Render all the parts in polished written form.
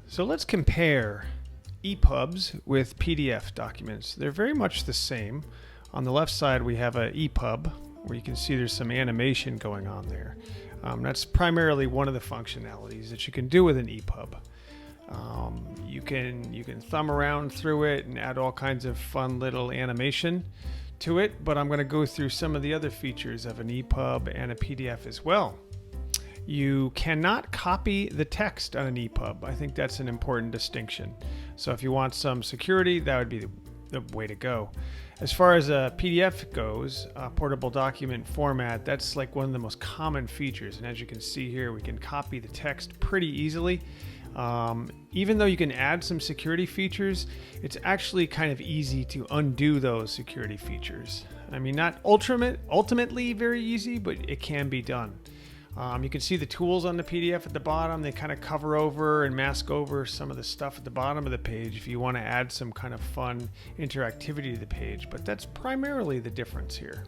So let's compare ePubs with PDF documents. They're very much the same. On the left side, we have an ePub where you can see there's some animation going on there. That's primarily one of the functionalities that you can do with an ePub. You can thumb around through it and add all kinds of fun little animation to it, but I'm going to go through some of the other features of an ePub and a PDF as well. You cannot copy the text on an ePub. I think that's an important distinction. So if you want some security, that would be the way to go. As far as a PDF goes, portable document format, that's like one of the most common features. And as you can see here, we can copy the text pretty easily. Even though you can add some security features, it's actually kind of easy to undo those security features. I mean, not ultimately very easy, but it can be done. You can see the tools on the PDF at the bottom. They kind of cover over and mask over some of the stuff at the bottom of the page if you want to add some kind of fun interactivity to the page, but that's primarily the difference here.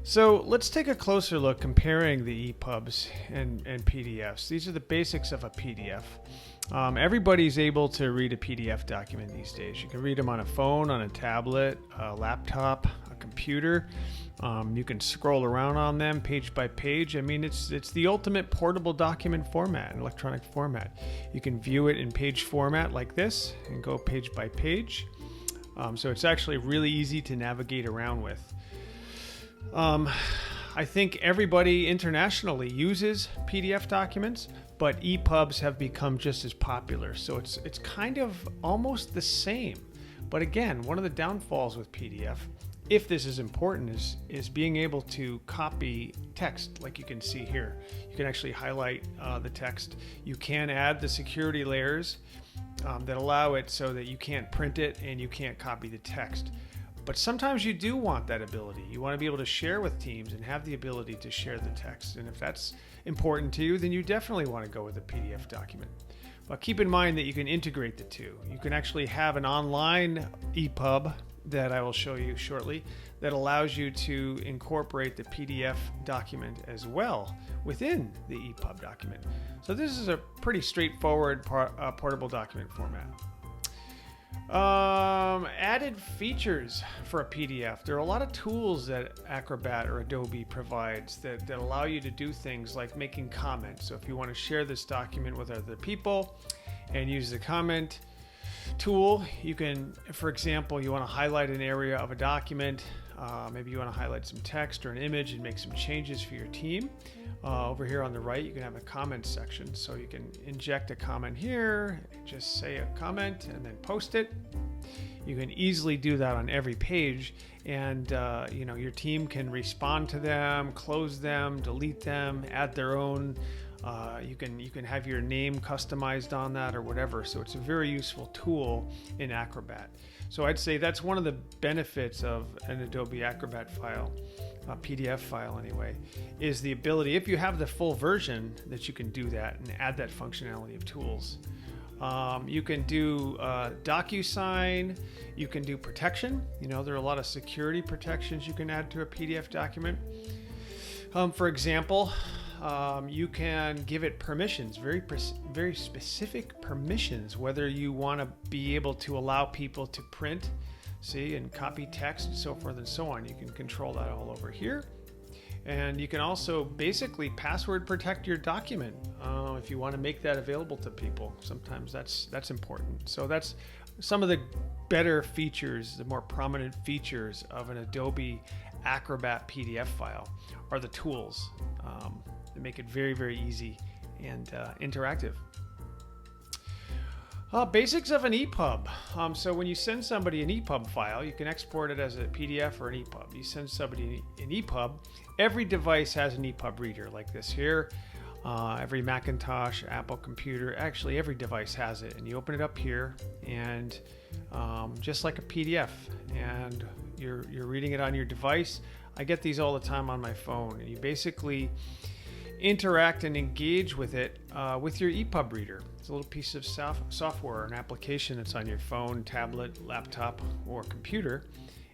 So let's take a closer look comparing the ePubs and PDFs. These are the basics of a PDF. Everybody's able to read a PDF document these days. You can read them on a phone, on a tablet, a laptop, a computer. You can scroll around on them page by page. I mean, it's the ultimate portable document format, electronic format. You can view it in page format like this and go page by page. So it's actually really easy to navigate around with. I think everybody internationally uses PDF documents, but ePubs have become just as popular. So it's kind of almost the same. But again, one of the downfalls with PDF, if this is important, is being able to copy text like you can see here. You can actually highlight the text. You can add the security layers that allow it so that you can't print it and you can't copy the text. But sometimes you do want that ability. You want to be able to share with teams and have the ability to share the text. And if that's important to you, then you definitely want to go with a PDF document. But keep in mind that you can integrate the two. You can actually have an online ePub that I will show you shortly that allows you to incorporate the PDF document as well within the ePub document. So this is a pretty straightforward portable document format. Added features for a PDF. There are a lot of tools that Acrobat or Adobe provides that allow you to do things like making comments. So if you want to share this document with other people and use the comment tool, you can, for example, you want to highlight an area of a document. Maybe you want to highlight some text or an image and make some changes for your team. Over here on the right, you can have a comment section. So you can inject a comment here, just say a comment and then post it. You can easily do that on every page, and your team can respond to them, close them, delete them, add their own. You can have your name customized on that or whatever. So it's a very useful tool in Acrobat. So I'd say that's one of the benefits of an Adobe Acrobat file, a PDF file anyway, is the ability, if you have the full version, that you can do that and add that functionality of tools. You can do DocuSign, you can do protection. There are a lot of security protections you can add to a PDF document. For example, you can give it permissions, very specific permissions, whether you want to be able to allow people to print, and copy text and so forth and so on. You can control that all over here. And you can also basically password protect your document if you want to make that available to people. Sometimes that's important. So that's some of the better features, the more prominent features of an Adobe Acrobat PDF file are the tools that make it very, very easy and interactive. Basics of an ePub. So when you send somebody an ePub file, you can export it as a PDF or an ePub. You send somebody an ePub, every device has an ePub reader like this here. Every Macintosh, Apple computer, actually every device has it. And you open it up here and just like a PDF, and you're reading it on your device. I get these all the time on my phone, and you basically interact and engage with it with your ePub reader. It's a little piece of software, an application that's on your phone, tablet, laptop, or computer,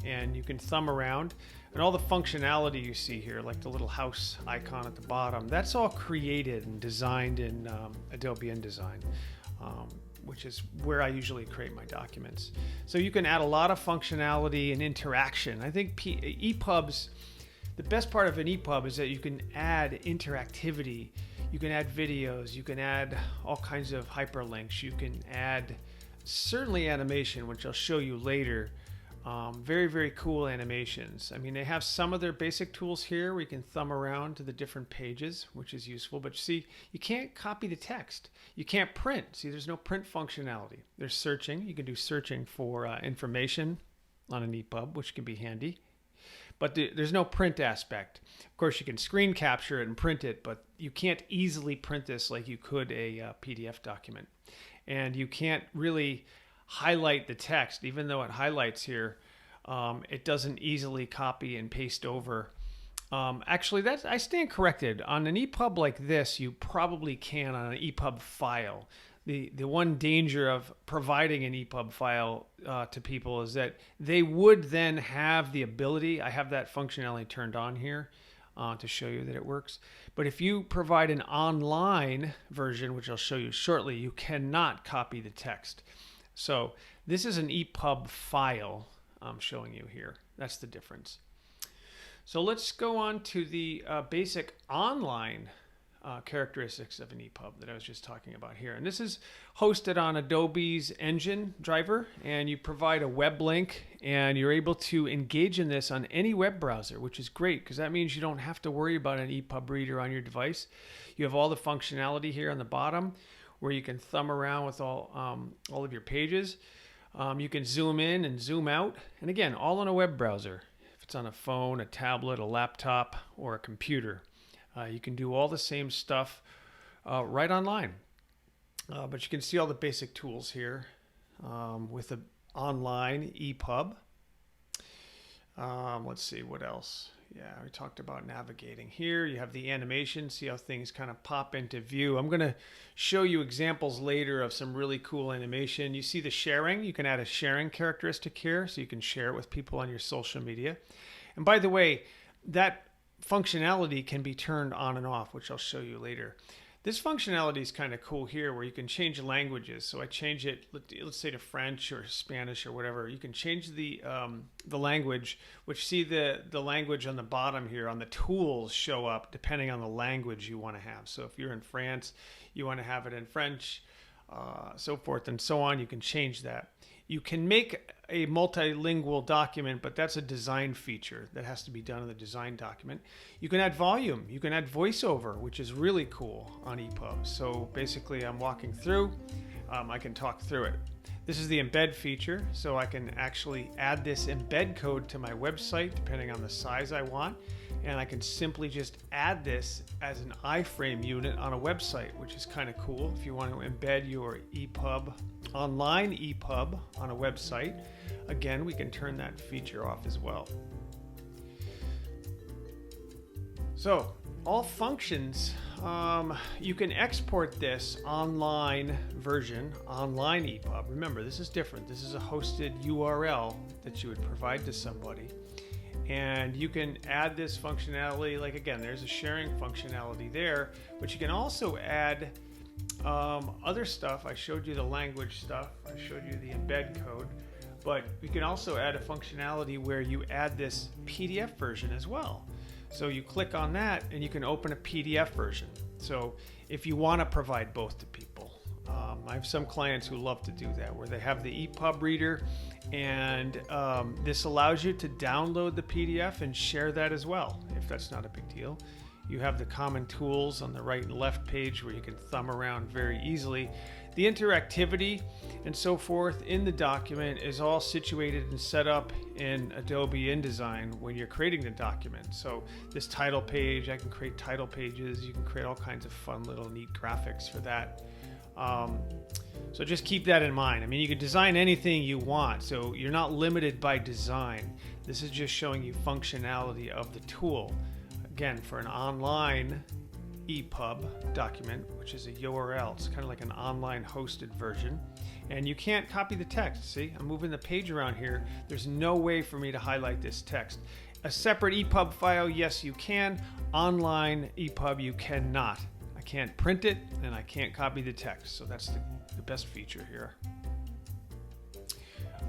and you can thumb around. And all the functionality you see here, like the little house icon at the bottom, that's all created and designed in Adobe InDesign, which is where I usually create my documents. So you can add a lot of functionality and interaction. I think ePubs, the best part of an ePub is that you can add interactivity. You can add videos, you can add all kinds of hyperlinks, you can add certainly animation, which I'll show you later. Very, very cool animations. I mean, they have some of their basic tools here where you can thumb around to the different pages, which is useful. But see, you can't copy the text. You can't print. See, there's no print functionality. There's searching. You can do searching for information on an EPUB, which can be handy. But there's no print aspect. Of course, you can screen capture it and print it, but you can't easily print this like you could a PDF document. And you can't really highlight the text, even though it highlights here. It doesn't easily copy and paste over. Actually, I stand corrected. On an EPUB like this, you probably can on an EPUB file. The one danger of providing an EPUB file to people is that they would then have the ability, I have that functionality turned on here to show you that it works. But if you provide an online version, which I'll show you shortly, you cannot copy the text. So this is an EPUB file I'm showing you here. That's the difference. So let's go on to the basic online characteristics of an EPUB that I was just talking about here. And this is hosted on Adobe's engine driver, and you provide a web link, and you're able to engage in this on any web browser, which is great because that means you don't have to worry about an EPUB reader on your device. You have all the functionality here on the bottom where you can thumb around with all of your pages. You can zoom in and zoom out, and again, all on a web browser. If it's on a phone, a tablet, a laptop, or a computer, you can do all the same stuff right online. But you can see all the basic tools here with the online ePub. Let's see what else. Yeah, we talked about navigating here. You have the animation, see how things kind of pop into view. I'm going to show you examples later of some really cool animation. You see the sharing. You can add a sharing characteristic here, so you can share it with people on your social media. And by the way, that functionality can be turned on and off, which I'll show you later. This functionality is kind of cool here where you can change languages. So I change it, let's say to French or Spanish or whatever. You can change the language, which see the language on the bottom here on the tools show up depending on the language you want to have. So if you're in France, you want to have it in French, so forth and so on. You can change that. You can make a multilingual document, but that's a design feature that has to be done in the design document. You can add volume. You can add voiceover, which is really cool on ePubs. So basically, I'm walking through. I can talk through it. This is the embed feature, so I can actually add this embed code to my website depending on the size I want. And I can simply just add this as an iframe unit on a website, which is kind of cool. If you want to embed your ePub, online ePub on a website, again, we can turn that feature off as well. So all functions, you can export this online version, online ePub. Remember, this is different. This is a hosted URL that you would provide to somebody. And you can add this functionality, like again, there's a sharing functionality there, but you can also add other stuff. I showed you the language stuff. I showed you the embed code, but you can also add a functionality where you add this PDF version as well. So you click on that and you can open a PDF version. So if you want to provide both to people, I have some clients who love to do that, where they have the ePub reader, and this allows you to download the PDF and share that as well, if that's not a big deal. You have the common tools on the right and left page where you can thumb around very easily. The interactivity and so forth in the document is all situated and set up in Adobe InDesign when you're creating the document. So this title page, I can create title pages. You can create all kinds of fun little neat graphics for that. So just keep that in mind. I mean, you can design anything you want, so you're not limited by design. This is just showing you functionality of the tool. Again, for an online ePub document, which is a URL, it's kind of like an online hosted version. And you can't copy the text. See, I'm moving the page around here. There's no way for me to highlight this text. A separate EPUB file, yes, you can. Online EPUB, you cannot. I can't print it and I can't copy the text. So that's the best feature here.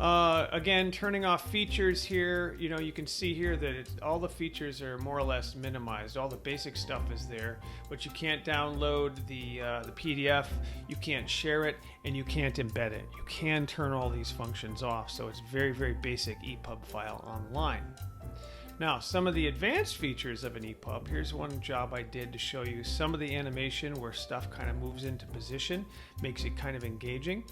Again, turning off features here, you can see here that all the features are more or less minimized. All the basic stuff is there, but you can't download the PDF, you can't share it, and you can't embed it. You can turn all these functions off, so it's very, very basic EPUB file online. Now, some of the advanced features of an EPUB, here's one job I did to show you some of the animation where stuff kind of moves into position, makes it kind of engaging.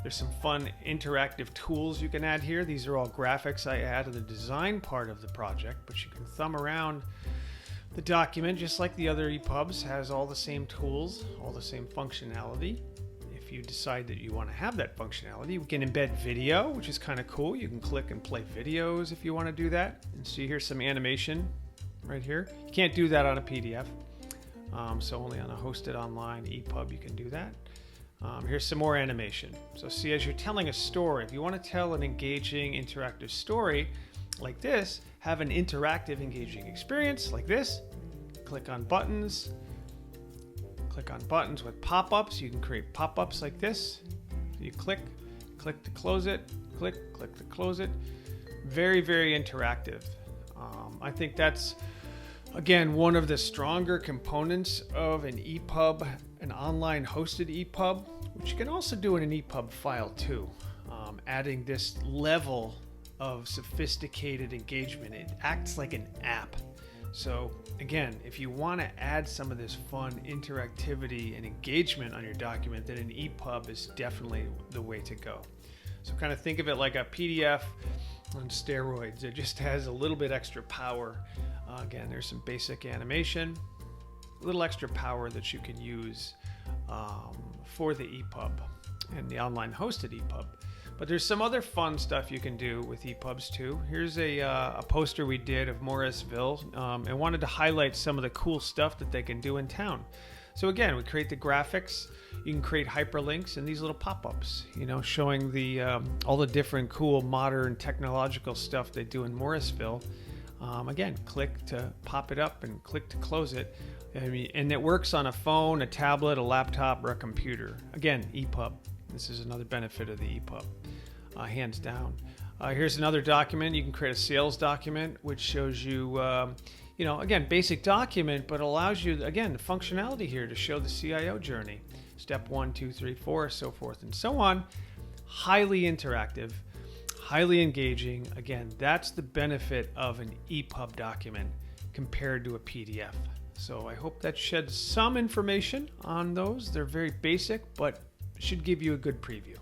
There's some fun interactive tools you can add here. These are all graphics I add to the design part of the project, but you can thumb around the document just like the other EPUBs, has all the same tools, all the same functionality. If you decide that you want to have that functionality, we can embed video, which is kind of cool. You can click and play videos if you want to do that. And see here's some animation right here. You can't do that on a PDF, so only on a hosted online EPUB you can do that. Here's some more animation. So see, as you're telling a story, if you want to tell an engaging, interactive story like this, have an interactive, engaging experience like this, click on buttons. Click on buttons with pop-ups. You can create pop-ups like this. You click to close it, click to close it. Very, very interactive. I think that's, again, one of the stronger components of an EPUB, an online hosted EPUB, which you can also do in an EPUB file too. Adding this level of sophisticated engagement. It acts like an app. So again, if you want to add some of this fun interactivity and engagement on your document, then an EPUB is definitely the way to go. So kind of think of it like a PDF on steroids. It just has a little bit extra power. Again, there's some basic animation, a little extra power that you can use for the EPUB and the online hosted EPUB. But there's some other fun stuff you can do with EPUBs too. Here's a poster we did of Morrisville and wanted to highlight some of the cool stuff that they can do in town. So again, we create the graphics. You can create hyperlinks and these little pop-ups, showing the all the different cool modern technological stuff they do in Morrisville. Again, click to pop it up and click to close it. And it works on a phone, a tablet, a laptop, or a computer. Again, EPUB. This is another benefit of the EPUB, hands down. Here's another document. You can create a sales document, which shows you, again, basic document, but allows you, again, the functionality here to show the CIO journey. Step 1, 2, 3, 4, so forth and so on. Highly interactive, highly engaging. Again, that's the benefit of an EPUB document compared to a PDF. So I hope that sheds some information on those. They're very basic, but should give you a good preview.